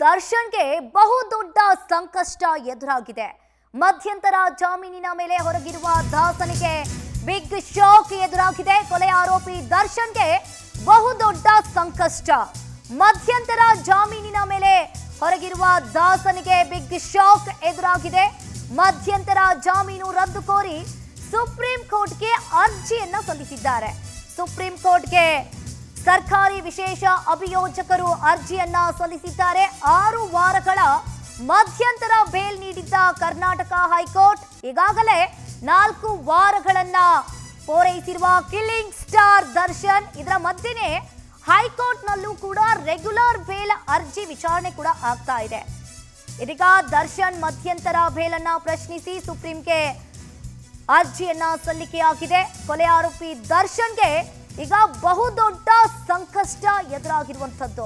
ದರ್ಶನ್ಗೆ ಬಹುದೊಡ್ಡ ಸಂಕಷ್ಟ ಎದುರಾಗಿದೆ. ಮಧ್ಯಂತರ ಜಾಮೀನಿನ ಮೇಲೆ ಹೊರಗಿರುವ ದಾಸನಿಗೆ ಬಿಗ್ ಶಾಕ್ ಎದುರಾಗಿದೆ. ಕೊಲೆ ಆರೋಪಿ ದರ್ಶನ್ಗೆ ಬಹುದೊಡ್ಡ ಸಂಕಷ್ಟ. ಮಧ್ಯಂತರ ಜಾಮೀನಿನ ಮೇಲೆ ಹೊರಗಿರುವ ದಾಸನಿಗೆ ಬಿಗ್ ಶಾಕ್ ಎದುರಾಗಿದೆ. ಮಧ್ಯಂತರ ಜಾಮೀನು ರದ್ದು ಕೋರಿ ಸುಪ್ರೀಂ ಕೋರ್ಟ್ಗೆ ಅರ್ಜಿಯನ್ನ ಸಲ್ಲಿಸಿದ್ದಾರೆ. ಸುಪ್ರೀಂ ಕೋರ್ಟ್ಗೆ ಸರ್ಕಾರಿ ವಿಶೇಷ ಅಭಿಯೋಜಕರು ಅರ್ಜಿಯನ್ನ ಸಲ್ಲಿಸಿದ್ದಾರೆ. 6 ವಾರಗಳ ಮಧ್ಯಂತರ ಬೇಲ್ ನೀಡಿದ್ದ ಕರ್ನಾಟಕ ಹೈಕೋರ್ಟ್ ಈಗಾಗಲೇ 4 ವಾರಗಳನ್ನ ಪೂರೈಸಿರುವ ಕಿಲ್ಲಿಂಗ್ ಸ್ಟಾರ್ ದರ್ಶನ್. ಇದರ ಮಧ್ಯೆನೇ ಹೈಕೋರ್ಟ್ ನಲ್ಲೂ ಕೂಡ ರೆಗ್ಯುಲರ್ ಬೇಲ್ ಅರ್ಜಿ ವಿಚಾರಣೆ ಕೂಡ ಆಗ್ತಾ ಇದೆ. ಇದೀಗ ದರ್ಶನ್ ಮಧ್ಯಂತರ ಬೇಲನ್ನ ಪ್ರಶ್ನಿಸಿ ಸುಪ್ರೀಂಗೆ ಅರ್ಜಿಯನ್ನ ಸಲ್ಲಿಕೆಯಾಗಿದೆ. ಕೊಲೆ ಆರೋಪಿ ದರ್ಶನ್ಗೆ ಈಗ ಬಹುದೊಡ್ಡ ಸಂಕಷ್ಟ ಎದುರಾಗಿರುವಂತದ್ದು.